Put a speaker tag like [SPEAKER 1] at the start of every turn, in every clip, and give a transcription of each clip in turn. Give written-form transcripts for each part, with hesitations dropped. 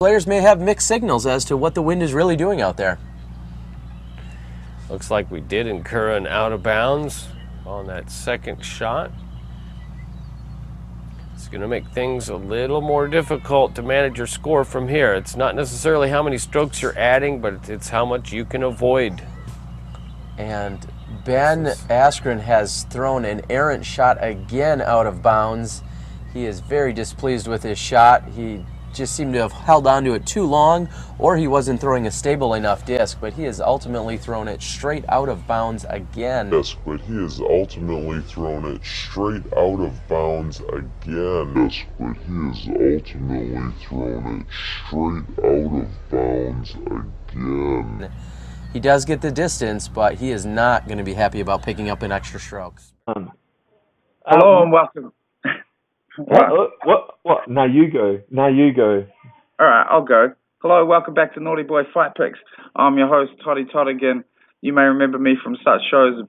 [SPEAKER 1] Players may have mixed signals as to what the wind is really doing out there.
[SPEAKER 2] Looks like we did incur an out of bounds on that second shot. It's going to make things a little more difficult to manage your score from here. It's not necessarily how many strokes you're adding, but it's how much you can avoid.
[SPEAKER 1] And Ben Askren has thrown an errant shot again out of bounds. He is very displeased with his shot. He just seemed to have held on to it too long, or he wasn't throwing a stable enough disc, but he has ultimately thrown it straight out of bounds again.
[SPEAKER 3] Yes, but he has ultimately thrown it straight out of bounds again. Yes, but he has ultimately thrown it straight out of bounds again.
[SPEAKER 1] He does get the distance, but he is not going to be happy about picking up in extra strokes.
[SPEAKER 4] Hello and welcome.
[SPEAKER 5] What? Now you go.
[SPEAKER 4] All right, I'll go. Hello, welcome back to Naughty Boy Fight Picks. I'm your host, Toddy Toddigan. You may remember me from such shows as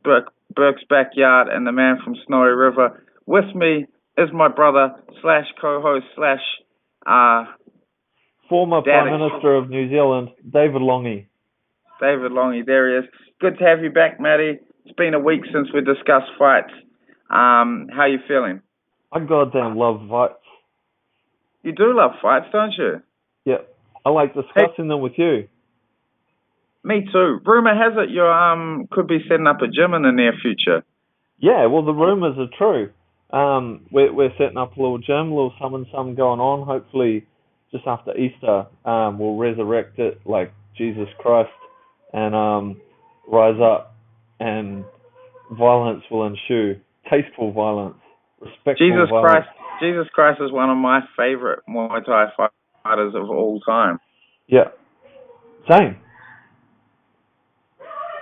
[SPEAKER 4] Burke's Backyard and The Man from Snowy River. With me is my brother slash co-host slash
[SPEAKER 5] former Prime Minister of New Zealand, David Longy.
[SPEAKER 4] David Longy, there he is. Good to have you back, Matty. It's been a week since we discussed fights. How you feeling?
[SPEAKER 5] I goddamn love fights.
[SPEAKER 4] You do love fights, don't you?
[SPEAKER 5] Yeah, I like discussing them with you.
[SPEAKER 4] Me too. Rumor has it you could be setting up a gym in the near future.
[SPEAKER 5] Yeah, well, the rumors are true. We're setting up a little gym, a little something going on. Hopefully, just after Easter, we'll resurrect it like Jesus Christ and rise up, and violence will ensue. Tasteful violence. Respectful violence.
[SPEAKER 4] Jesus Christ is one of my favorite Muay Thai fighters of all time.
[SPEAKER 5] Yeah. Same.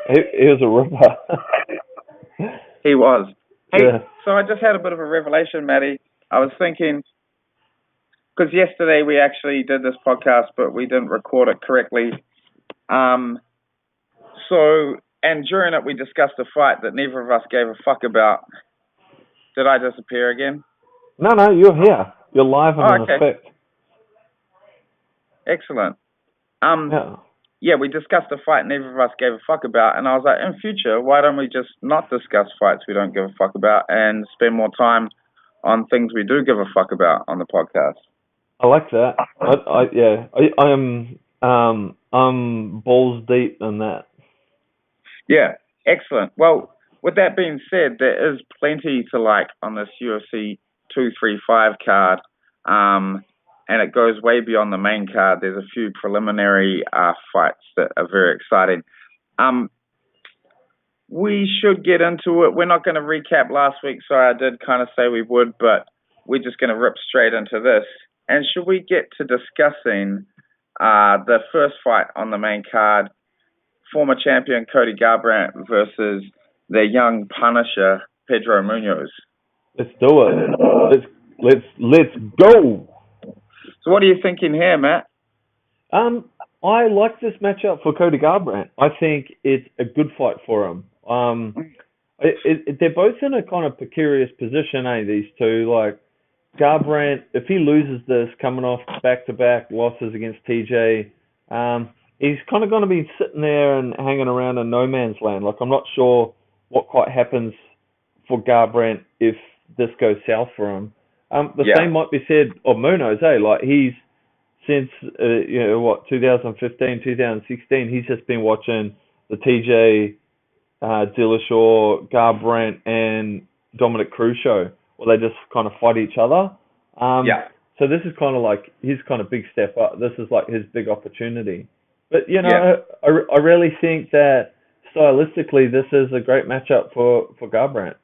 [SPEAKER 5] He was a ripper.
[SPEAKER 4] He was. Hey,
[SPEAKER 5] yeah.
[SPEAKER 4] So I just had a bit of a revelation, Matty. I was thinking, because yesterday we actually did this podcast, but we didn't record it correctly. And during it we discussed a fight that neither of us gave a fuck about. Did I disappear again?
[SPEAKER 5] No, you're here. You're live and in effect.
[SPEAKER 4] Excellent. Yeah, we discussed a fight neither of us gave a fuck about, and I was like, in future, why don't we just not discuss fights we don't give a fuck about and spend more time on things we do give a fuck about on the podcast?
[SPEAKER 5] I like that. I'm balls deep in that.
[SPEAKER 4] Yeah, excellent. Well, with that being said, there is plenty to like on this UFC 235 card, and it goes way beyond the main card. There's a few preliminary fights that are very exciting. We should get into it. We're not going to recap last week. Sorry, I did kind of say we would, but we're just going to rip straight into this. And should we get to discussing the first fight on the main card, former champion Cody Garbrandt versus the young Punisher Pedro Munoz?
[SPEAKER 5] Let's do it. Let's go.
[SPEAKER 4] So what are you thinking here, Matt?
[SPEAKER 5] I like this matchup for Cody Garbrandt. I think it's a good fight for him. They're both in a kind of precarious position, these two. Like Garbrandt, if he loses this, coming off back-to-back losses against TJ, he's kind of going to be sitting there and hanging around in no man's land. Like, I'm not sure what quite happens for Garbrandt if this goes south for him. Same might be said of Munoz, Like, he's, since, 2015, 2016, he's just been watching the TJ, Dillashaw, Garbrandt, and Dominic Cruz show, where they just kind of fight each other. So this is kind of like his kind of big step up. This is like his big opportunity. But, I really think that stylistically this is a great matchup for Garbrandt.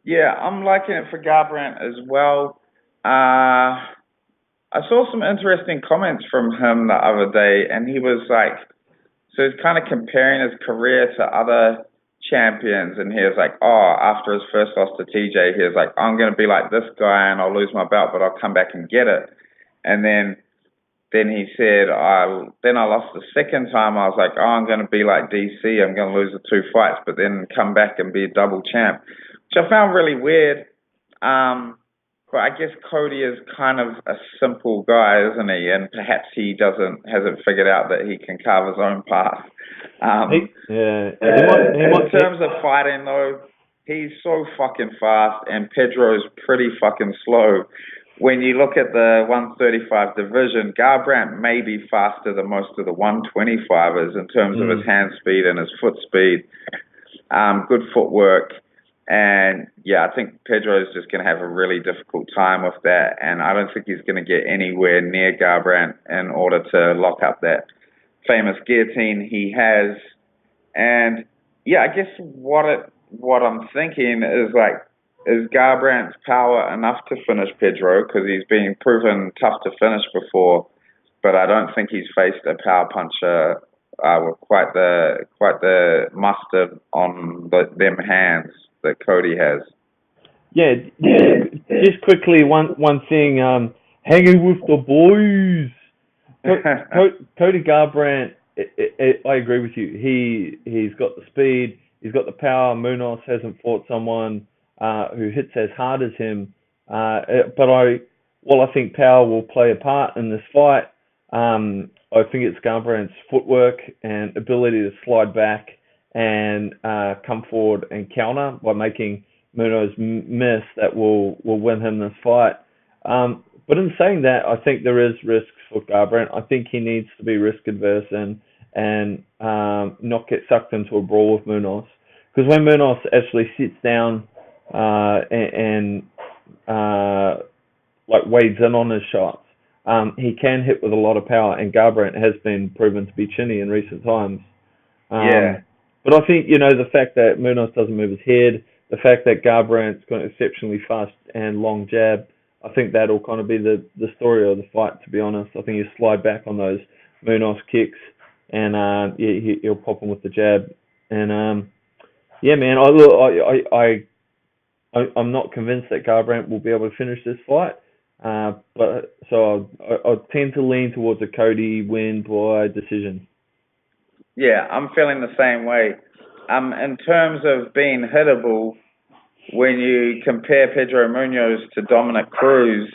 [SPEAKER 4] Yeah, I'm liking it for Garbrandt as well. I saw some interesting comments from him the other day, and he was like, so he's kind of comparing his career to other champions, and he was like, after his first loss to TJ, he was like, I'm going to be like this guy, and I'll lose my belt, but I'll come back and get it. And then he said, then I lost the second time, I was like, I'm going to be like DC, I'm going to lose the 2 fights, but then come back and be a double champ, which I found really weird. But I guess Cody is kind of a simple guy, isn't he? And perhaps he hasn't figured out that he can carve his own path. In terms of fighting, though, he's so fucking fast, and Pedro's pretty fucking slow. When you look at the 135 division, Garbrandt may be faster than most of the 125ers in terms of his hand speed and his foot speed. Good footwork. And yeah, I think Pedro is just going to have a really difficult time with that. And I don't think he's going to get anywhere near Garbrandt in order to lock up that famous guillotine he has. And yeah, I guess what I'm thinking is like, is Garbrandt's power enough to finish Pedro? Because he's been proven tough to finish before, but I don't think he's faced a power puncher with quite the mustard on them hands that Cody has.
[SPEAKER 5] Yeah. Just quickly, one thing. Hanging with the boys. Cody Garbrandt. I agree with you. He's got the speed. He's got the power. Munoz hasn't fought someone who hits as hard as him. But I think power will play a part in this fight. I think it's Garbrandt's footwork and ability to slide back and come forward and counter by making Munoz miss that will win him this fight. But in saying that, I think there is risks for Garbrandt. I think he needs to be risk adverse and not get sucked into a brawl with Munoz. Because when Munoz actually sits down and wades in on his shots, he can hit with a lot of power, and Garbrandt has been proven to be chinny in recent times. But I think, the fact that Munoz doesn't move his head, the fact that Garbrandt's got an exceptionally fast and long jab, I think that'll kind of be the story of the fight, to be honest. I think you slide back on those Munoz kicks, and he'll pop him with the jab. And, man, I'm not convinced that Garbrandt will be able to finish this fight. But so I tend to lean towards a Cody win by decision.
[SPEAKER 4] Yeah, I'm feeling the same way. In terms of being hittable, when you compare Pedro Munoz to Dominic Cruz,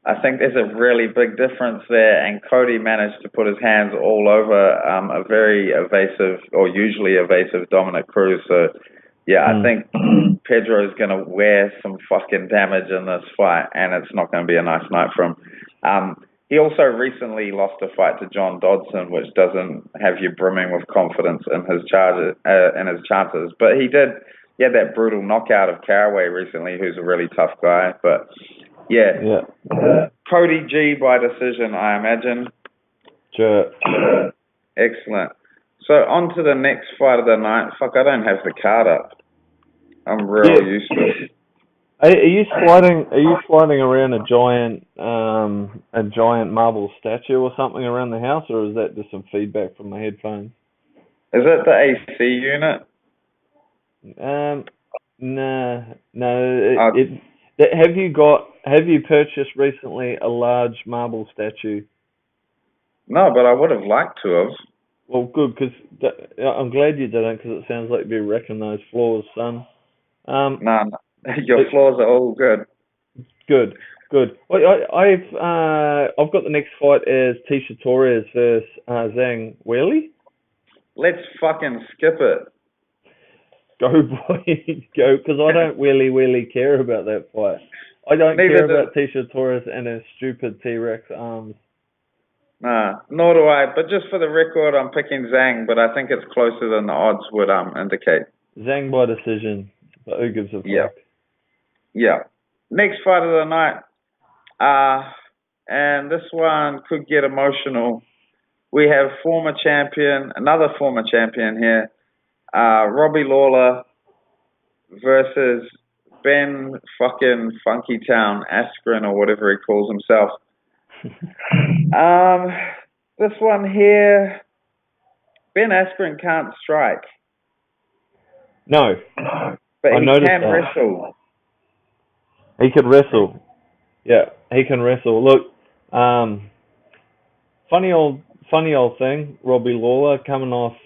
[SPEAKER 4] I think there's a really big difference there, and Cody managed to put his hands all over a very evasive, or usually evasive, Dominic Cruz. So, yeah, I think Pedro is going to wear some fucking damage in this fight, and it's not going to be a nice night for him. He also recently lost a fight to John Dodson, which doesn't have you brimming with confidence in his chances. But he had that brutal knockout of Caraway recently, who's a really tough guy. But yeah. Cody G by decision, I imagine.
[SPEAKER 5] Sure.
[SPEAKER 4] Excellent. So on to the next fight of the night. Fuck, I don't have the card up. I'm real useless.
[SPEAKER 5] Are you sliding around a giant marble statue or something around the house, or is that just some feedback from my headphones?
[SPEAKER 4] Is it the AC unit?
[SPEAKER 5] No. Have you purchased recently a large marble statue?
[SPEAKER 4] No, but I would have liked to have.
[SPEAKER 5] Well, good, because I'm glad you didn't, because it sounds like you'd be wrecking those floors, son.
[SPEAKER 4] No. Your floors are all good.
[SPEAKER 5] Good. Well, I've got the next fight as Tisha Torres versus Zhang Weili.
[SPEAKER 4] Let's fucking skip it.
[SPEAKER 5] Go, boy, go, because I don't really care about that fight. I don't care about Tisha Torres and her stupid T-Rex arms.
[SPEAKER 4] Nah, nor do I. But just for the record, I'm picking Zhang, but I think it's closer than the odds would indicate.
[SPEAKER 5] Zhang by decision, but who gives a fuck?
[SPEAKER 4] Yeah. Next fight of the night, and this one could get emotional. We have another former champion here, Robbie Lawler versus Ben fucking Funky Town Askren, or whatever he calls himself. This one here, Ben Askren can't strike.
[SPEAKER 5] No.
[SPEAKER 4] But he can wrestle.
[SPEAKER 5] He can wrestle. Yeah, he can wrestle. Look, funny old thing, Robbie Lawler coming off,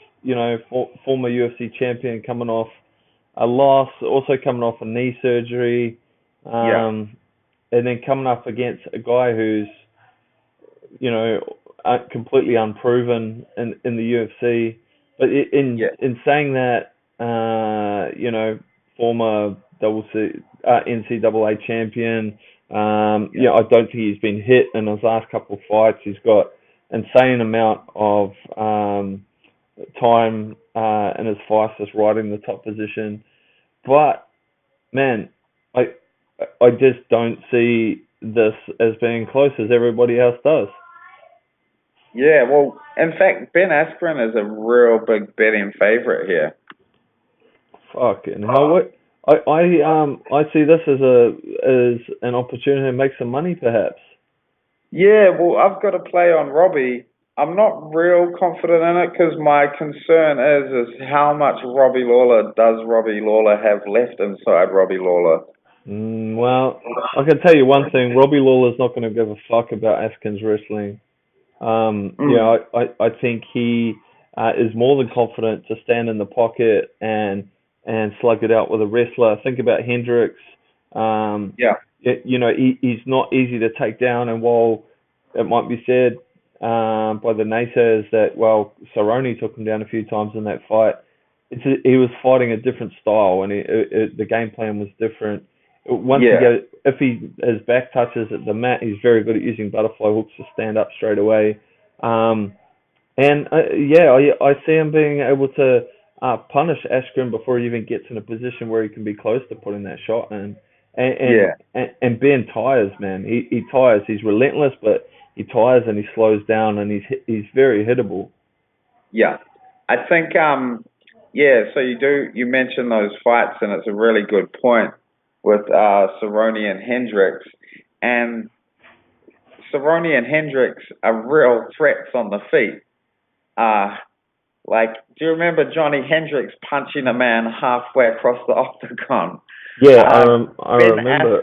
[SPEAKER 5] former UFC champion, coming off a loss, also coming off a knee surgery. and then coming up against a guy who's, you know, completely unproven in the UFC. But in saying that, you know, former NCAA champion, I don't think he's been hit in his last couple of fights. He's got insane amount of time in his fights just riding the top position. But man, I just don't see this as being close as everybody else does.
[SPEAKER 4] Yeah, well, in fact, Ben Askren is a real big betting favorite here.
[SPEAKER 5] Fucking hell! What I see this as an opportunity to make some money, perhaps.
[SPEAKER 4] Yeah, well, I've got to play on Robbie. I'm not real confident in it because my concern is how much Robbie Lawler does Robbie Lawler have left inside Robbie Lawler.
[SPEAKER 5] Well, I can tell you one thing: Robbie Lawler's not going to give a fuck about Askren's wrestling. Yeah, I think he is more than confident to stand in the pocket and slug it out with a wrestler. Think about Hendricks. He's not easy to take down, and while it might be said by the naysayers that, well, Cerrone took him down a few times in that fight, he was fighting a different style, and the game plan was different. If his back touches at the mat, he's very good at using butterfly hooks to stand up straight away. I see him being able to punish Askren before he even gets in a position where he can be close to putting that shot in. And Ben tires, man. He tires. He's relentless, but he tires and he slows down, and he's very hittable.
[SPEAKER 4] Yeah, I think so you mentioned those fights, and it's a really good point with Cerrone and Hendricks. And Cerrone and Hendricks are real threats on the feet. Do you remember Johnny Hendricks punching a man halfway across the octagon?
[SPEAKER 5] Yeah, I remember.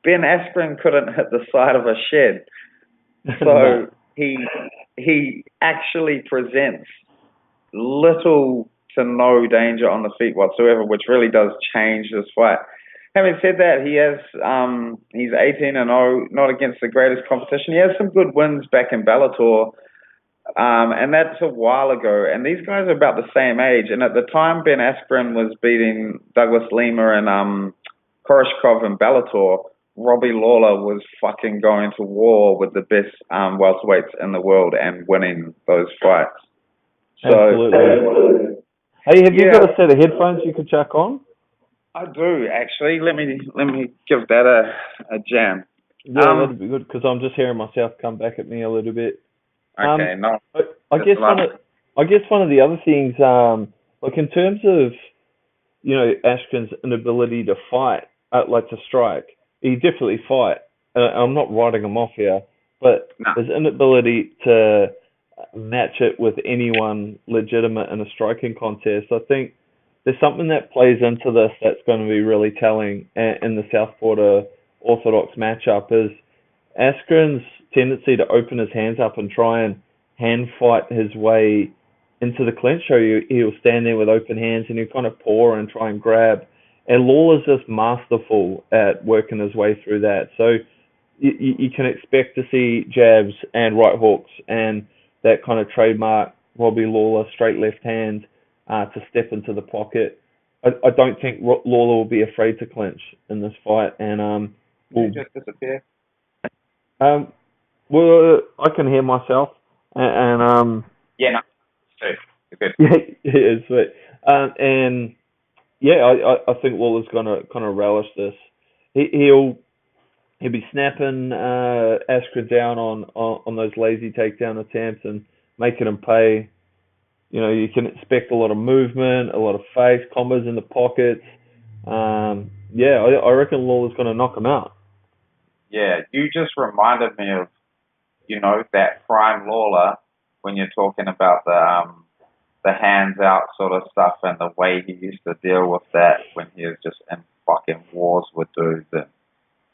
[SPEAKER 4] Ben Askren couldn't hit the side of a shed. So he actually presents little to no danger on the feet whatsoever, which really does change this fight. Having said that, he's 18-0, not against the greatest competition. He has some good wins back in Bellator, and that's a while ago. And these guys are about the same age. And at the time, Ben Askren was beating Douglas Lima and Koreshkov in Bellator. Robbie Lawler was fucking going to war with the best welterweights in the world and winning those fights.
[SPEAKER 5] Absolutely. Hey, have you got a set of headphones you could chuck on?
[SPEAKER 4] I do, actually. Let me give that a jam.
[SPEAKER 5] Yeah, that'd be good, because I'm just hearing myself come back at me a little bit.
[SPEAKER 4] Okay, no.
[SPEAKER 5] I guess one of the other things, in terms of, Askren's inability to fight, to strike, he definitely fight. I'm not writing him off here, but his inability to match it with anyone legitimate in a striking contest, I think there's something that plays into this that's going to be really telling in the Southpaw Orthodox matchup is Askren's tendency to open his hands up and try and hand fight his way into the clinch. So he'll stand there with open hands and he'll kind of paw and try and grab. And Lawler's just masterful at working his way through that. So you can expect to see jabs and right hooks and that kind of trademark Robbie Lawler straight left hand to step into the pocket. I don't think Lawler will be afraid to clinch in this fight, and will
[SPEAKER 4] just disappear.
[SPEAKER 5] Well, I can hear myself, and
[SPEAKER 4] yeah, no, you're good.
[SPEAKER 5] Yeah, sweet. And yeah, I think Lawler's gonna kind of relish this. He'll be snapping Askren down on those lazy takedown attempts and making him pay. You can expect a lot of movement, a lot of face, combos in the pockets. I reckon Lawler's going to knock him out.
[SPEAKER 4] Yeah, you just reminded me of, that prime Lawler when you're talking about the hands out sort of stuff and the way he used to deal with that when he was just in fucking wars with dudes and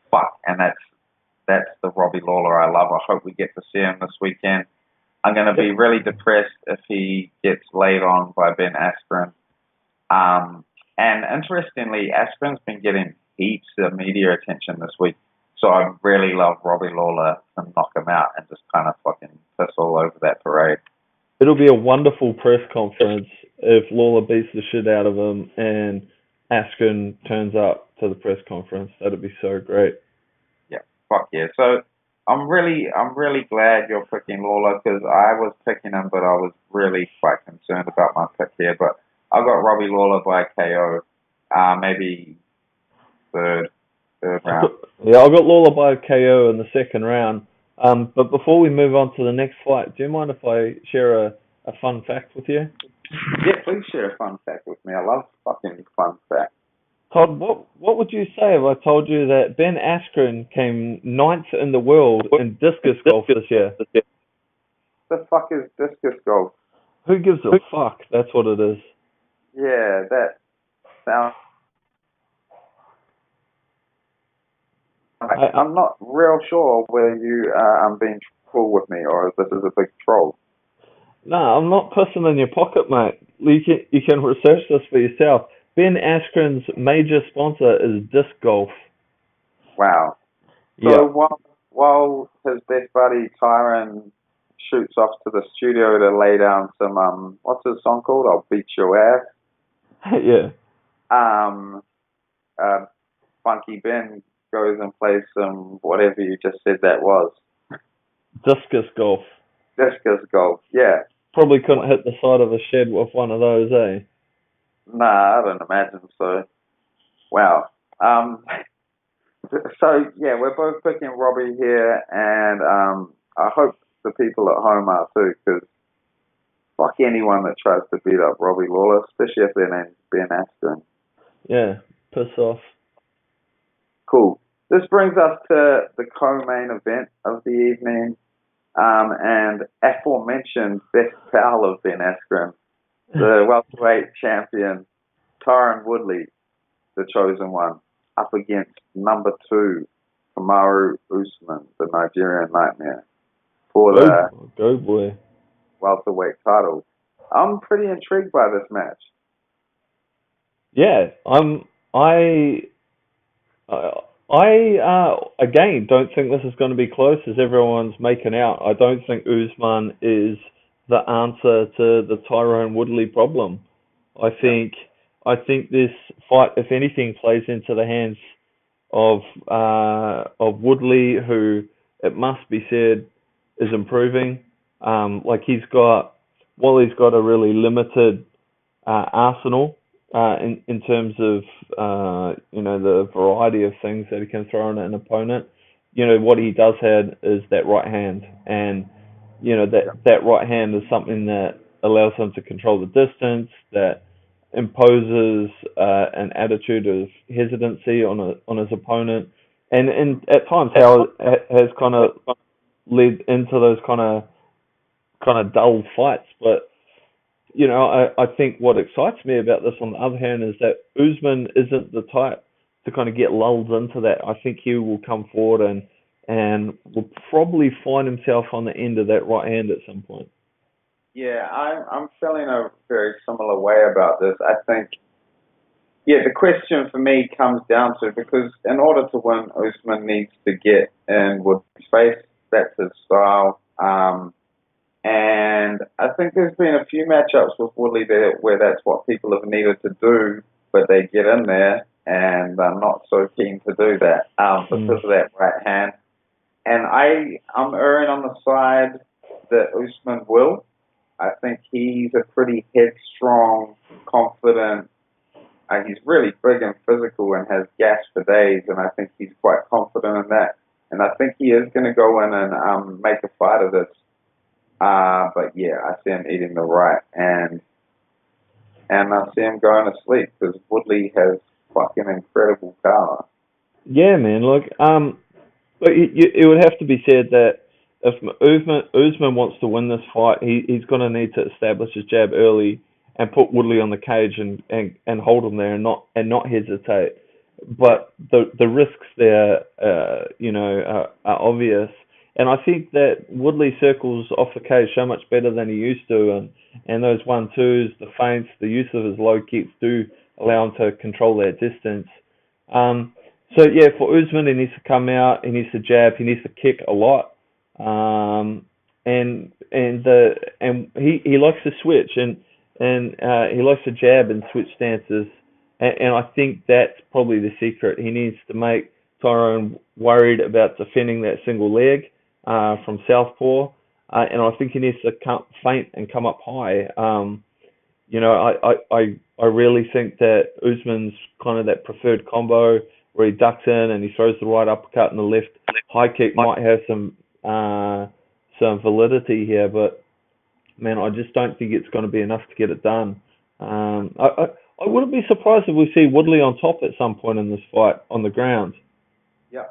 [SPEAKER 4] fuck. And that's the Robbie Lawler I love. I hope we get to see him this weekend. I'm going to be really depressed if he gets laid on by Ben Askren. And interestingly, Askren's been getting heaps of media attention this week. So I'd really love Robbie Lawler to knock him out and just kind of fucking piss all over that parade.
[SPEAKER 5] It'll be a wonderful press conference if Lawler beats the shit out of him and Askren turns up to the press conference. That'd be so great.
[SPEAKER 4] Yeah, fuck yeah. So I'm really glad you're picking Lawler because I was picking him, but I was really quite concerned about my pick here. But I got Robbie Lawler by KO, maybe third round.
[SPEAKER 5] Yeah, I got Lawler by KO in the second round. But before we move on to the next fight, do you mind if I share a fun fact with you?
[SPEAKER 4] Yeah, please share a fun fact with me. I love fucking fun facts.
[SPEAKER 5] Todd, what would you say if I told you that Ben Askren came 9th in the world in discus golf this year?
[SPEAKER 4] The fuck is discus golf?
[SPEAKER 5] Who gives a fuck? That's what it is.
[SPEAKER 4] Yeah, that sounds... I'm not real sure whether you are being cool with me or if this is a big troll.
[SPEAKER 5] No, I'm not pissing in your pocket, mate. You can research this for yourself. Ben Askren's major sponsor is disc golf.
[SPEAKER 4] Wow. So
[SPEAKER 5] Yeah.
[SPEAKER 4] while his best buddy Tyron shoots off to the studio to lay down some what's his song called? I'll Beat Your Ass.
[SPEAKER 5] Yeah.
[SPEAKER 4] Funky Ben goes and plays some whatever you just said that was.
[SPEAKER 5] Discus golf.
[SPEAKER 4] Discus golf, yeah.
[SPEAKER 5] Probably couldn't hit the side of a shed with one of those, eh?
[SPEAKER 4] Nah, I don't imagine so. Wow. So yeah, we're both picking Robbie here, and I hope the people at home are too, because fuck anyone that tries to beat up Robbie Lawler, especially if their name's Ben Askren.
[SPEAKER 5] Yeah, piss off.
[SPEAKER 4] Cool. This brings us to the co-main event of the evening, and aforementioned best pal of Ben Askren, the welterweight champion, Tyron Woodley, the chosen one, up against number 2, Kamaru Usman, the Nigerian Nightmare, for the
[SPEAKER 5] go boy
[SPEAKER 4] welterweight title. I'm pretty intrigued by this match.
[SPEAKER 5] Yeah, I again don't think this is going to be close as everyone's making out. I don't think Usman is the answer to the Tyrone Woodley problem. I think this fight, if anything, plays into the hands of Woodley, who, it must be said, is improving. He's got a really limited arsenal in terms of the variety of things that he can throw at an opponent. What he does have is that right hand, and that right hand is something that allows him to control the distance, that imposes an attitude of hesitancy on his opponent, and at times how it has kind of led into those kind of dull fights. But I think what excites me about this, on the other hand, is that Usman isn't the type to kind of get lulled into that. I think he will come forward and will probably find himself on the end of that right hand at some point.
[SPEAKER 4] Yeah, I'm feeling a very similar way about this. I think, the question for me comes down to, because in order to win, Usman needs to get in Woodley's face. That's his style. And I think there's been a few matchups with Woodley there where that's what people have needed to do, but they get in there and they're not so keen to do that because of that right hand. And I'm erring on the side that Usman will. I think he's a pretty headstrong, confident. He's really big and physical and has gas for days, and I think he's quite confident in that. And I think he is going to go in and make a fight of this. But yeah, I see him eating the right, and I see him going to sleep because Woodley has fucking incredible power.
[SPEAKER 5] Yeah, man. Look, but it would have to be said that if Usman wants to win this fight, he's going to need to establish his jab early and put Woodley on the cage and hold him there and not hesitate. But the risks there, are obvious. And I think that Woodley circles off the cage so much better than he used to, and those 1-2s, the feints, the use of his low kicks do allow him to control that distance. So yeah, for Usman, he needs to come out. He needs to jab. He needs to kick a lot. And he likes to switch and he likes to jab and switch stances. And I think that's probably the secret. He needs to make Tyrone worried about defending that single leg from southpaw. And I think he needs to feint and come up high. I really think that Usman's kind of that preferred combo where he ducks in and he throws the right uppercut and the left high kick might have some validity here, but man, I just don't think it's going to be enough to get it done. I wouldn't be surprised if we see Woodley on top at some point in this fight on the ground.
[SPEAKER 4] Yeah,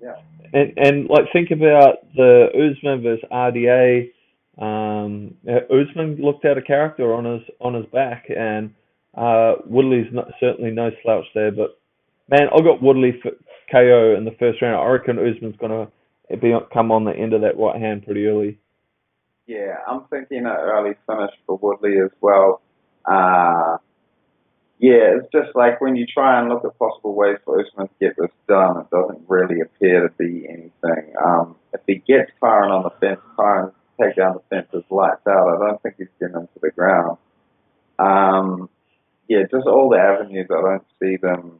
[SPEAKER 4] yeah.
[SPEAKER 5] And like think about the Usman versus RDA. Usman looked out of character on his back, and Woodley's certainly no slouch there. But man, I got Woodley for KO in the first round. I reckon Usman's gonna come on the end of that right hand pretty early.
[SPEAKER 4] Yeah, I'm thinking an early finish for Woodley as well. Yeah, it's just like when you try and look at possible ways for Usman to get this done, it doesn't really appear to be anything. If he gets Tyrone on the fence, Tyrone take down the fence is lights out. I don't think he's getting into the ground. Yeah, just all the avenues, I don't see them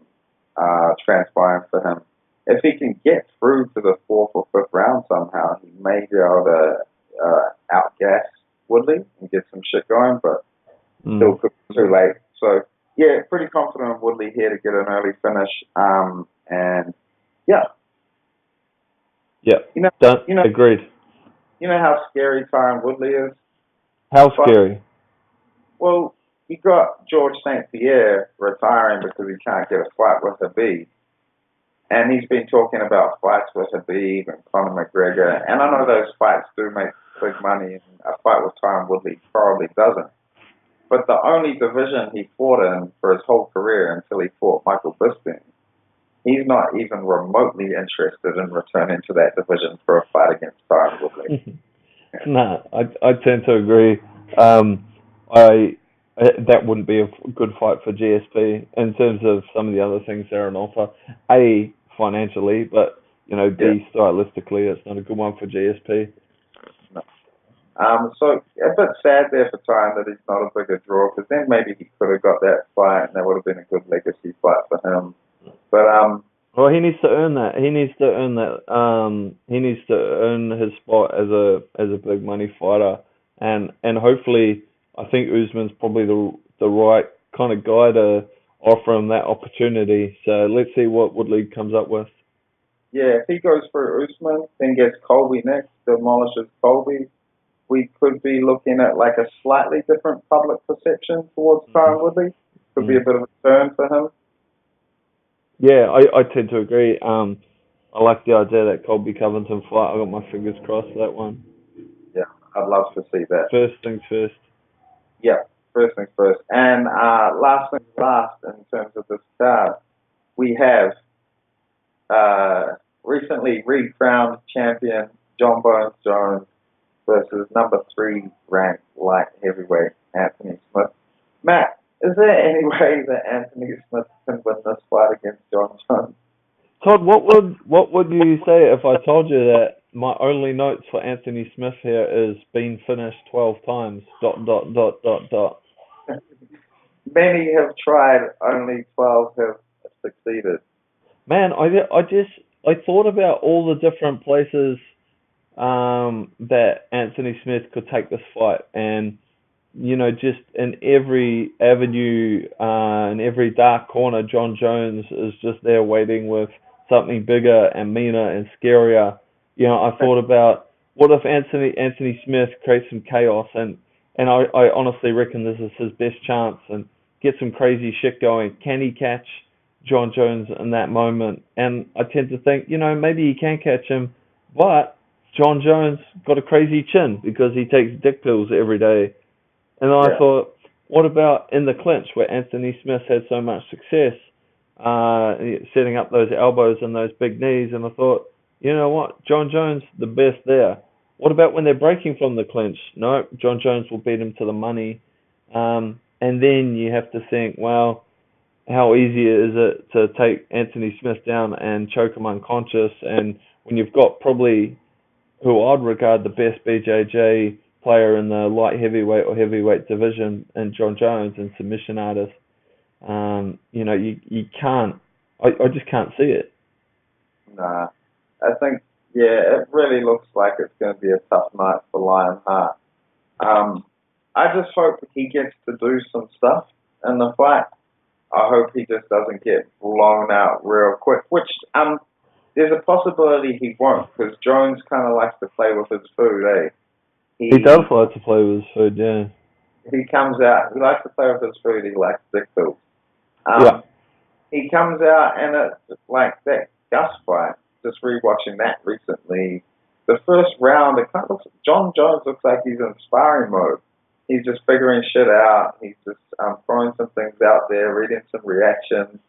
[SPEAKER 4] transpiring for him. If he can get through to the 4th or 5th round somehow, he may be able to outgas Woodley and get some shit going, but still could be too late. So, yeah, pretty confident in Woodley here to get an early finish. And, yeah.
[SPEAKER 5] Yeah, agreed.
[SPEAKER 4] You know how scary Tyron Woodley is?
[SPEAKER 5] How scary?
[SPEAKER 4] Well, you got George St. Pierre retiring because he can't get a fight with Habib. And he's been talking about fights with Habib and Conor McGregor. And I know those fights do make big money, and a fight with Tyron Woodley probably doesn't. But the only division he fought in for his whole career until he fought Michael Bisping, he's not even remotely interested in returning to that division for a fight against Tyron Woodley.
[SPEAKER 5] No, I tend to agree. That wouldn't be a good fight for GSP in terms of some of the other things that are on offer. A, financially, but B, stylistically, it's not a good one for GSP.
[SPEAKER 4] No. So a bit sad there for Tyron that he's not a bigger draw, because then maybe he could have got that fight and that would have been a good legacy fight for him. But
[SPEAKER 5] well, he needs to earn that. He needs to earn that. He needs to earn his spot as a big money fighter, and hopefully, I think Usman's probably the right kind of guy to offer him that opportunity. So let's see what Woodley comes up with.
[SPEAKER 4] Yeah, if he goes for Usman, then gets Colby next, demolishes Colby, we could be looking at like a slightly different public perception towards Tyron Woodley. Could be a bit of a turn for him.
[SPEAKER 5] Yeah, I tend to agree. I like the idea that Colby Covington fight. I got my fingers crossed for that one.
[SPEAKER 4] Yeah, I'd love to see that.
[SPEAKER 5] First things first.
[SPEAKER 4] Yeah, first things first. And last things last in terms of this card, we have recently recrowned champion John Bones Jones versus number 3 ranked light heavyweight Anthony Smith. Matt, is there any way that Anthony Smith can win this fight against John Jones?
[SPEAKER 5] Todd, what would you say if I told you that my only notes for Anthony Smith here is been finished 12 times, ...
[SPEAKER 4] Many have tried, only 12 have succeeded.
[SPEAKER 5] Man, I thought about all the different places that Anthony Smith could take this fight, and just in every avenue, in every dark corner, John Jones is just there waiting with something bigger and meaner and scarier. I thought about what if Anthony Smith creates some chaos, and I honestly reckon this is his best chance and get some crazy shit going. Can he catch John Jones in that moment? And I tend to think, maybe he can catch him, but John Jones got a crazy chin because he takes dick pills every day. And then I thought, what about in the clinch where Anthony Smith had so much success setting up those elbows and those big knees? And I thought, you know what, John Jones, the best there. What about when they're breaking from the clinch? No, John Jones will beat him to the money. And then you have to think, well, how easy is it to take Anthony Smith down and choke him unconscious, and when you've got probably who I'd regard the best BJJ player in the light heavyweight or heavyweight division, and John Jones and submission artist, you can't. I just can't see it.
[SPEAKER 4] Nah, I think, yeah, it really looks like it's going to be a tough night for Lionheart. I just hope he gets to do some stuff in the fight. I hope he just doesn't get blown out real quick, which there's a possibility he won't, because Jones kind of likes to play with his food, eh?
[SPEAKER 5] He does like to play with his food, yeah.
[SPEAKER 4] He comes out, he likes to play with his food, he likes dick pills.
[SPEAKER 5] Yeah.
[SPEAKER 4] He comes out and it's like that Gus fight, just rewatching that recently. The first round, it kind of looks, John Jones looks like he's in sparring mode. He's just figuring shit out. He's just throwing some things out there, reading some reactions.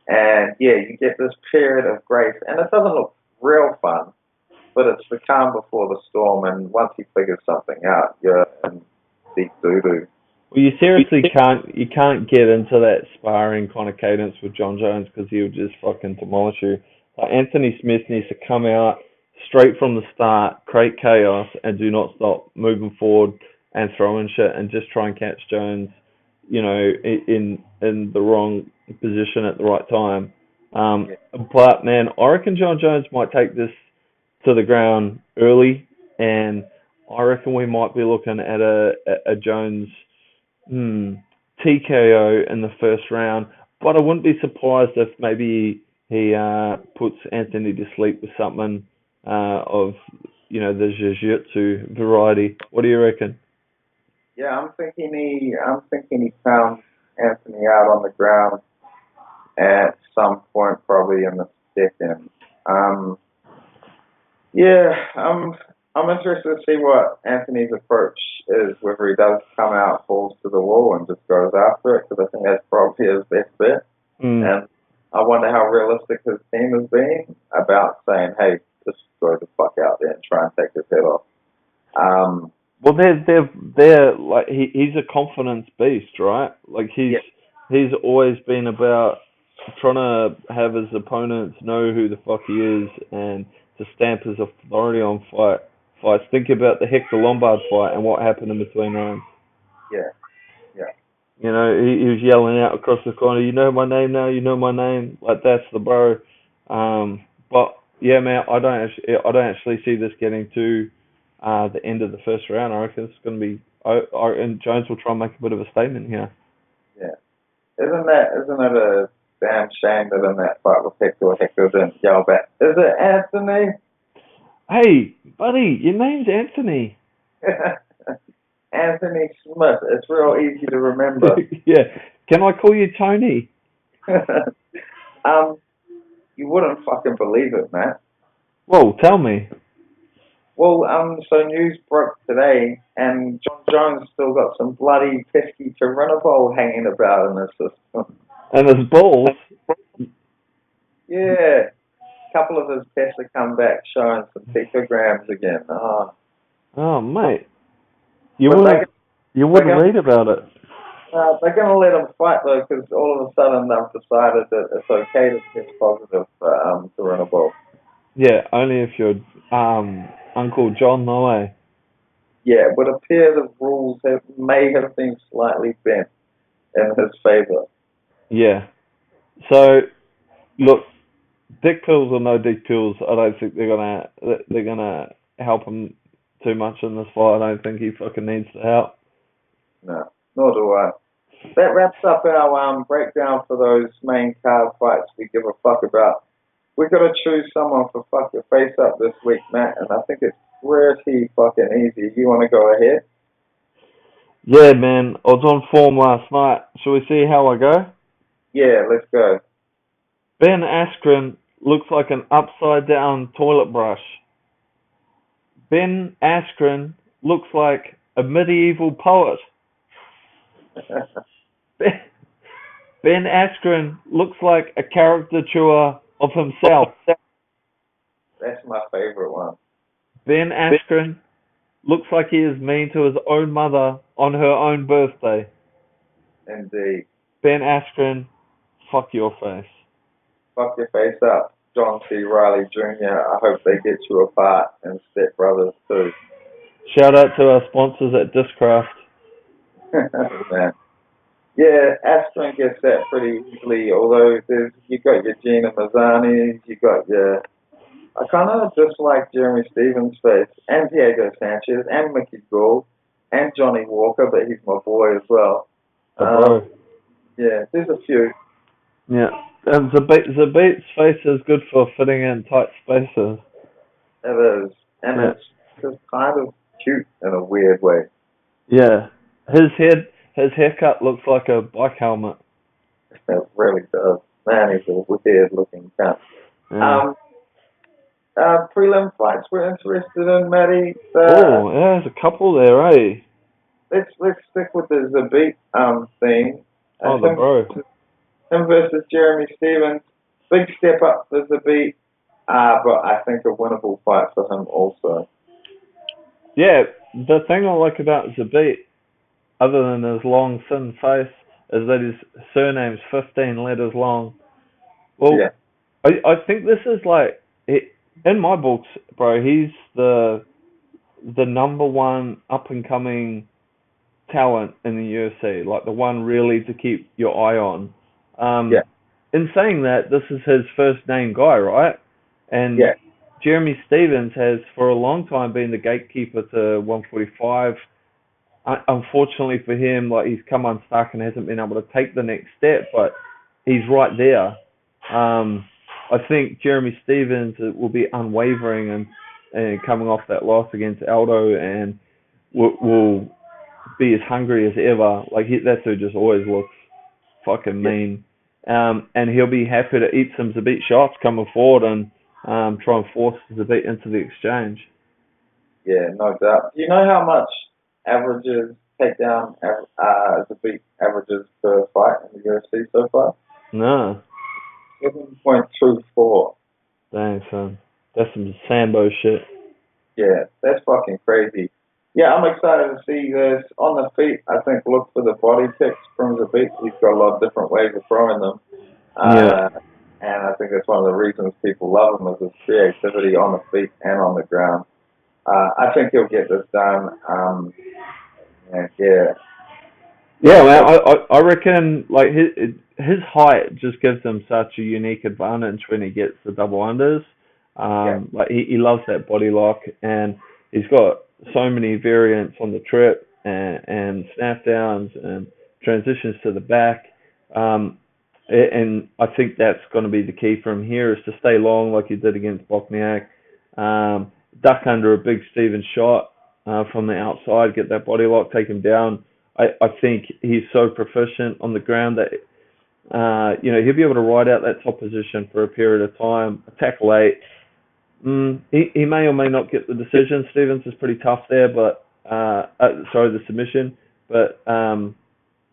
[SPEAKER 4] And yeah, you get this period of grace. And it doesn't look real fun, but it's the calm before the storm. And once he figures something out, you're in deep doo-doo.
[SPEAKER 5] Well, you seriously can't get into that sparring kind of cadence with John Jones, because he'll just fucking demolish you. Anthony Smith needs to come out straight from the start, create chaos, and do not stop moving forward and throwing shit, and just try and catch Jones, in the wrong position at the right time. But man, I reckon John Jones might take this to the ground early, and I reckon we might be looking at a Jones TKO in the first round. But I wouldn't be surprised if maybe he puts Anthony to sleep with something of the jiu-jitsu variety. What do you reckon?
[SPEAKER 4] Yeah, I'm thinking he found Anthony out on the ground at some point, probably in the second. I'm interested to see what Anthony's approach is, whether he does come out, falls to the wall, and just goes after it, because I think that's probably his best bet. And I wonder how realistic his team has been about saying, hey, just go the fuck out there and try and take his head off.
[SPEAKER 5] Well, they're like he's a confidence beast, right? Like he's always been about trying to have his opponents know who the fuck he is, and to stamp his authority on fights. Think about the Hector Lombard fight and what happened in between rounds.
[SPEAKER 4] Yeah.
[SPEAKER 5] He was yelling out across the corner, "You know my name now. You know my name." Like, that's the bro. But yeah, man, I don't actually see this getting to the end of the first round. I reckon it's going to be, and Jones will try and make a bit of a statement here.
[SPEAKER 4] Yeah. Isn't it a damn shame that in that fight with Hector didn't yell back, "Is it Anthony?"
[SPEAKER 5] Hey, buddy, your name's Anthony.
[SPEAKER 4] Anthony Smith. It's real easy to remember.
[SPEAKER 5] Yeah. Can I call you Tony?
[SPEAKER 4] You wouldn't fucking believe it, man.
[SPEAKER 5] Well, tell me.
[SPEAKER 4] Well, so news broke today, and John Jones still got some bloody pesky Tyrannobola hanging about in his system.
[SPEAKER 5] And his balls.
[SPEAKER 4] Yeah. A couple of his tests have come back showing some picograms again.
[SPEAKER 5] Oh, mate. You wouldn't read about it.
[SPEAKER 4] They're going to let him fight, though, because all of a sudden they've decided that it's okay to test positive for Tyrannobola.
[SPEAKER 5] Yeah, only if you're Uncle John, no way.
[SPEAKER 4] Yeah, it would appear the rules may have been slightly bent in his favour.
[SPEAKER 5] Yeah. So, look, dick pills or no dick pills, I don't think they're gonna help him too much in this fight. I don't think he fucking needs the help.
[SPEAKER 4] No, nor do I. That wraps up our breakdown for those main card fights we give a fuck about. We've got to choose someone for fuck your face up this week, Matt, and I think it's pretty fucking easy. You want to go ahead?
[SPEAKER 5] Yeah, man. I was on form last night. Shall we see how I go?
[SPEAKER 4] Yeah, let's go.
[SPEAKER 5] Ben Askren looks like an upside-down toilet brush. Ben Askren looks like a medieval poet. Ben Askren looks like a caricature of himself.
[SPEAKER 4] That's my favorite one.
[SPEAKER 5] Ben Askren looks like he is mean to his own mother on her own birthday.
[SPEAKER 4] Indeed.
[SPEAKER 5] Ben Askren fuck your face.
[SPEAKER 4] Fuck your face up, John C. Riley Jr. I hope they get you apart, and Step Brothers too.
[SPEAKER 5] Shout out to our sponsors at Discraft.
[SPEAKER 4] Man. Yeah, Aspirin gets that pretty easily, although you got your Gina Mazzanis, you got your... I kind of dislike Jeremy Stevens' face, and Diego Sanchez, and Mickey Gall, and Johnny Walker, but he's my boy as well.
[SPEAKER 5] Bro.
[SPEAKER 4] Yeah, there's a few.
[SPEAKER 5] Yeah. And Zabit's face is good for fitting in tight spaces.
[SPEAKER 4] It is. And
[SPEAKER 5] Yeah.
[SPEAKER 4] it's just kind of cute in a weird way.
[SPEAKER 5] Yeah. His haircut looks like a bike helmet.
[SPEAKER 4] It really does. Man, he's a weird looking cunt.
[SPEAKER 5] Yeah.
[SPEAKER 4] Prelim fights we're interested in, Matty.
[SPEAKER 5] Oh, yeah, there's a couple there, eh?
[SPEAKER 4] Let's stick with the Zabit theme.
[SPEAKER 5] Oh, the bro.
[SPEAKER 4] Him versus Jeremy Stevens. Big step up for Zabit, but I think a winnable fight for him also.
[SPEAKER 5] Yeah, the thing I like about Zabit, other than his long, thin face, is that his surname's 15 letters long. Well,
[SPEAKER 4] Yeah.
[SPEAKER 5] I think this is like, in my books, bro, he's the number one up-and-coming talent in the UFC, like the one really to keep your eye on.
[SPEAKER 4] Yeah.
[SPEAKER 5] In saying that, this is his first name guy, right? And
[SPEAKER 4] Yeah.
[SPEAKER 5] Jeremy Stevens has for a long time been the gatekeeper to 145. Unfortunately for him, like he's come unstuck and hasn't been able to take the next step, but he's right there. I think Jeremy Stevens will be unwavering and coming off that loss against Aldo and will be as hungry as ever. Like that's who just always looks fucking mean. And he'll be happy to eat some Zabit shots coming forward and try and force Zabit into the exchange.
[SPEAKER 4] Yeah, no doubt. Do you know how much takedown Zabit averages per fight in the UFC so far?
[SPEAKER 5] No.
[SPEAKER 4] 7.24.
[SPEAKER 5] Dang, son. That's some Sambo shit.
[SPEAKER 4] Yeah, that's fucking crazy. Yeah, I'm excited to see this. On the feet, I think look for the body kicks from Zabit. He's got a lot of different ways of throwing them.
[SPEAKER 5] Yeah.
[SPEAKER 4] And I think that's one of the reasons people love him is his creativity on the feet and on the ground. I think he'll get this done. Yeah.
[SPEAKER 5] Yeah, man. I reckon like his height just gives him such a unique advantage when he gets the double unders. Like he loves that body lock, and he's got so many variants on the trip and snap downs and transitions to the back. And I think that's going to be the key for him here is to stay long like he did against Bokniak. Duck under a big Steven shot from the outside, get that body lock, take him down. I think he's so proficient on the ground that he'll be able to ride out that top position for a period of time, attack late. He may or may not get the decision. Stevens is pretty tough there, but the submission. But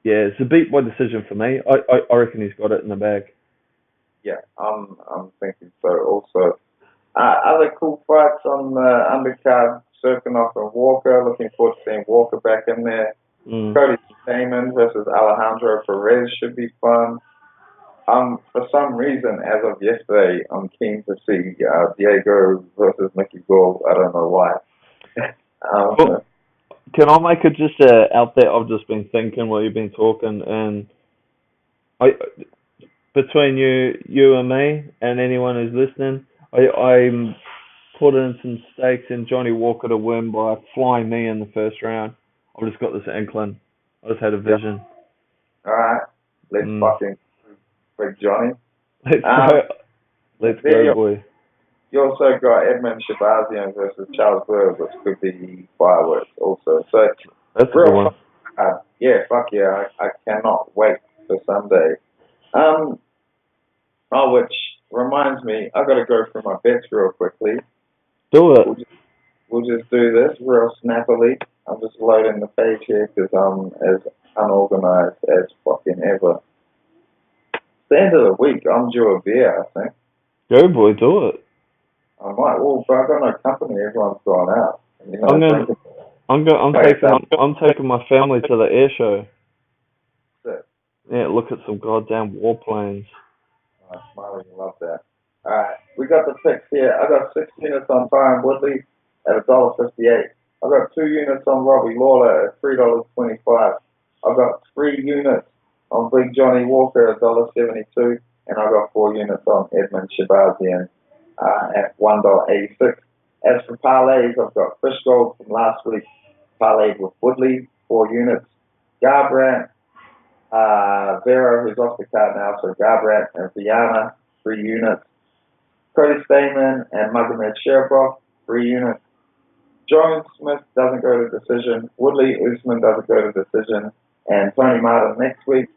[SPEAKER 5] yeah, it's a beat by decision for me. I reckon he's got it in the bag.
[SPEAKER 4] Yeah, I'm thinking so also. Other cool fights on the undercard, Serkinov and Walker. Looking forward to seeing Walker back in there. Cody Stamen versus Alejandro Perez should be fun. For some reason, as of yesterday, I'm keen to see Diego versus Mickey Gall. I don't know why.
[SPEAKER 5] Well, can I make it just out there? I've just been thinking while you've been talking, and between you and me, and anyone who's listening, I'm putting some stakes in Johnny Walker to win by flying knee in the first round. I've just got this inkling. I just had a vision.
[SPEAKER 4] All right, let's fucking Big Johnny.
[SPEAKER 5] Let's go, boy.
[SPEAKER 4] You also got Edmund Shabazian versus Charles Berg, which could be fireworks also. So
[SPEAKER 5] that's a good one.
[SPEAKER 4] Yeah, fuck yeah. I cannot wait for Sunday. Which reminds me, I've got to go through my bets real quickly.
[SPEAKER 5] Do it.
[SPEAKER 4] We'll just do this real snappily. I'm just loading the page here because I'm as unorganized as fucking ever. It's the end of the week. I'm due a beer, I think.
[SPEAKER 5] Go, boy, do it.
[SPEAKER 4] I might. Well, but I've got no company. Everyone's gone out. You know,
[SPEAKER 5] I'm taking my family to the air show.
[SPEAKER 4] That's it.
[SPEAKER 5] look at some goddamn warplanes.
[SPEAKER 4] Smiley, you love that. Alright, we got the picks here. I got 6 units on Tyron Woodley at $1.58. I got 2 units on Robbie Lawler at $3.25. I got 3 units on Big Johnny Walker at $1.72. And I got 4 units on Edmund Shabazian at $1.86. As for parlays, I've got Fish Gold from last week, parlayed with Woodley, 4 units. Garbrandt, Vera, who's off the card now, so Garbrandt and Viana, 3 units. Cody Stamen and Magomed Sherbrooke, 3 units. Jones Smith doesn't go to decision. Woodley Usman doesn't go to decision. And Tony Martin next week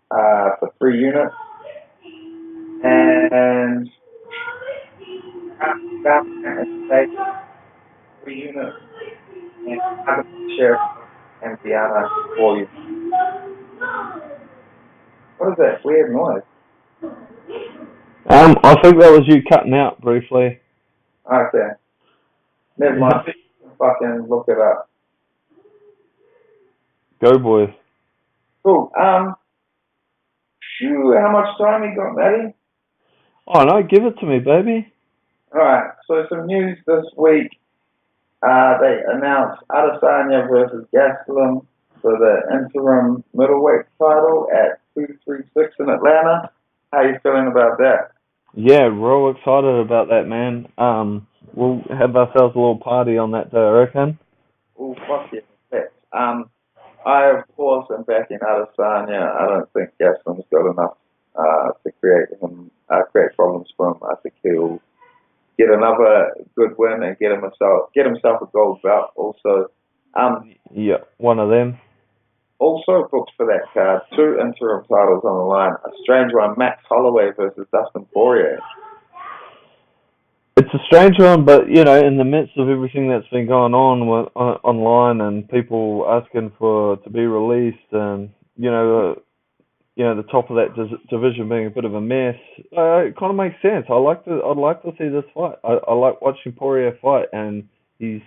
[SPEAKER 4] for 3 units. And Garbrandt 3 units. And Magomed Sherbrooke and Viana, 4 units. What is that weird noise?
[SPEAKER 5] I think that was you cutting out briefly.
[SPEAKER 4] Okay. Never mind. Fucking look it up.
[SPEAKER 5] Go, boys.
[SPEAKER 4] Cool. How much time you got, Matty?
[SPEAKER 5] Oh, no, give it to me, baby.
[SPEAKER 4] Alright, so some news this week. They announced Adesanya versus Gastelum for the interim middleweight title at 236 in Atlanta. How you feeling about that?
[SPEAKER 5] Yeah, real excited about that, man. We'll have ourselves a little party on that day, I reckon.
[SPEAKER 4] Oh, fuck yeah. I, of course, am backing Adesanya. I don't think Gastelum's got enough to create problems for him. I think he'll get another good win and get himself a gold belt. Also,
[SPEAKER 5] yeah, one of them.
[SPEAKER 4] Also booked for that card, 2 interim titles on the line. A strange one, Max Holloway versus Dustin Poirier.
[SPEAKER 5] It's a strange one, but, you know, in the midst of everything that's been going on online and people asking to be released and, the top of that division being a bit of a mess, it kind of makes sense. I'd like to see this fight. I like watching Poirier fight, and he's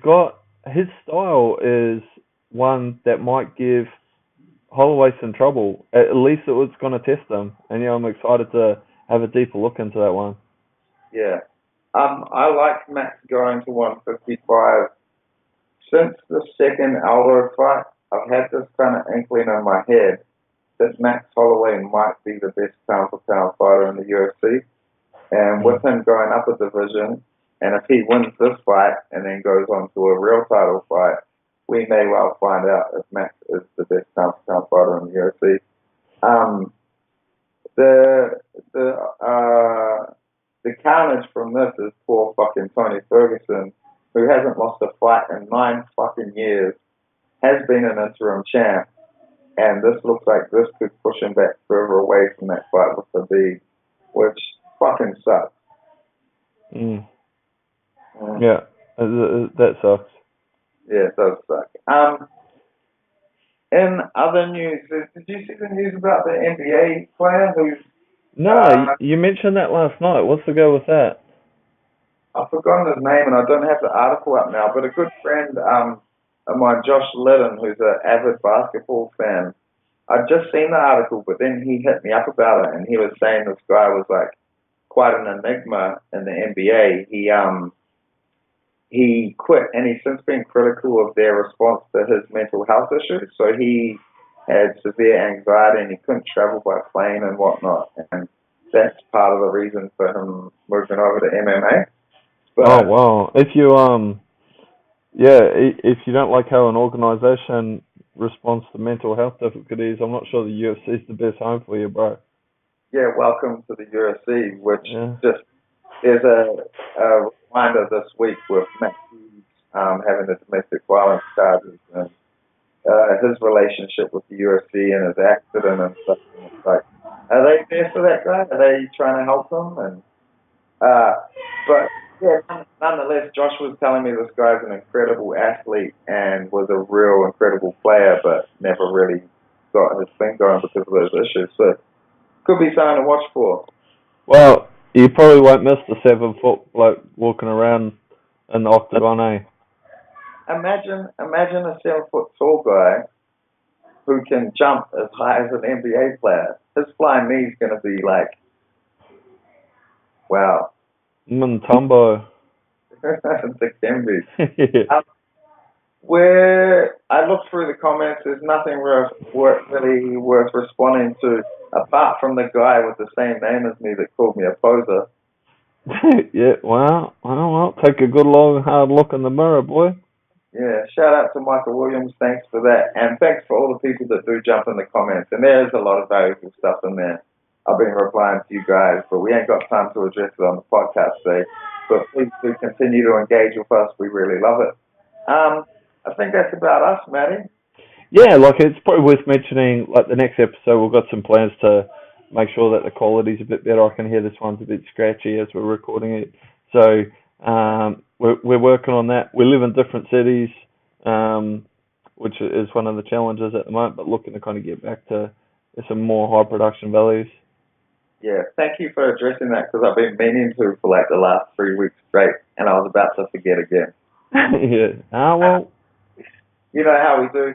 [SPEAKER 5] got, his style is one that might give Holloway some trouble. At least it's going to test him. And, I'm excited to have a deeper look into that one.
[SPEAKER 4] Yeah. I like Max going to 155. Since the second Aldo fight, I've had this kind of inkling in my head that Max Holloway might be the best pound-for-pound fighter in the UFC. And with him going up a division, and if he wins this fight and then goes on to a real title fight, we may well find out if Max is the best pound-for-pound fighter in the UFC. The carnage from this is poor fucking Tony Ferguson, who hasn't lost a fight in 9 fucking years, has been an interim champ, and this looks like this could push him back further away from that fight with Khabib, which fucking sucks.
[SPEAKER 5] Yeah, that sucks.
[SPEAKER 4] Yeah, it does suck. In other news, did you see the news about the NBA player who's...
[SPEAKER 5] No, you mentioned that last night. What's the go with that?
[SPEAKER 4] I've forgotten his name, and I don't have the article up now, but a good friend of mine, Josh Liddon, who's an avid basketball fan, I'd just seen the article, but then he hit me up about it, and he was saying this guy was like quite an enigma in the NBA. He quit, and he's since been critical of their response to his mental health issues. So he had severe anxiety, and he couldn't travel by plane and whatnot. And that's part of the reason for him moving over to MMA. But,
[SPEAKER 5] oh wow! If you if you don't like how an organization responds to mental health difficulties, I'm not sure the UFC is the best home for you, bro.
[SPEAKER 4] Yeah, welcome to the UFC, which just there's a reminder this week with Matt Hughes having the domestic violence charges and his relationship with the UFC and his accident and stuff. And it's like, are they there for that guy? Are they trying to help him? And but yeah, nonetheless, Josh was telling me this guy's an incredible athlete and was a real incredible player, but never really got his thing going because of those issues. So could be something to watch for.
[SPEAKER 5] Well, you probably won't miss the 7-foot bloke walking around in the octagon, eh?
[SPEAKER 4] Imagine a 7-foot tall guy
[SPEAKER 6] who can jump as high as an NBA player. His flying knee is going to be like, wow.
[SPEAKER 5] Muntumbo.
[SPEAKER 6] Dikembe.
[SPEAKER 5] Yeah.
[SPEAKER 6] Where I looked through the comments, there's nothing really worth responding to, apart from the guy with the same name as me that called me a poser.
[SPEAKER 5] Yeah, well, take a good long hard look in the mirror, boy.
[SPEAKER 6] Yeah, shout out to Michael Williams, thanks for that. And thanks for all the people that do jump in the comments. And there is a lot of valuable stuff in there. I've been replying to you guys, but we ain't got time to address it on the podcast today. But please do continue to engage with us. We really love it. I think that's about us, Matty.
[SPEAKER 5] Yeah, like it's probably worth mentioning, like the next episode, we've got some plans to make sure that the quality's a bit better. I can hear this one's a bit scratchy as we're recording it. So we're working on that. We live in different cities, which is one of the challenges at the moment, but looking to kind of get back to some more high production values.
[SPEAKER 6] Yeah, thank you for addressing that, because I've been meaning to for like the last 3 weeks straight, and I was about to forget again.
[SPEAKER 5] Yeah. Well.
[SPEAKER 6] You know how we do.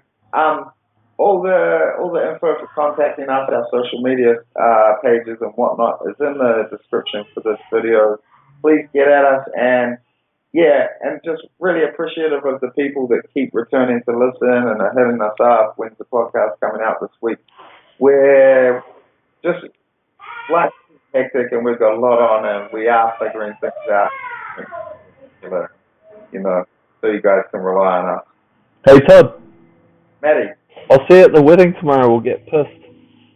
[SPEAKER 6] All the info for contacting us, our social media pages and whatnot, is in the description for this video. Please get at us, and just really appreciative of the people that keep returning to listen and are hitting us up. When's the podcast coming out this week? We're just like hectic, and we've got a lot on, and we are figuring things out. So you guys can rely on us.
[SPEAKER 5] Hey, Todd.
[SPEAKER 6] Matty.
[SPEAKER 5] I'll see you at the wedding tomorrow. We'll get pissed.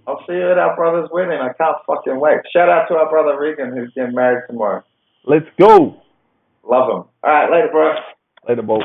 [SPEAKER 6] I'll see you at our brother's wedding. I can't fucking wait. Shout out to our brother Regan, who's getting married tomorrow.
[SPEAKER 5] Let's go.
[SPEAKER 6] Love him. All right, later, bro.
[SPEAKER 5] Later, Bolt.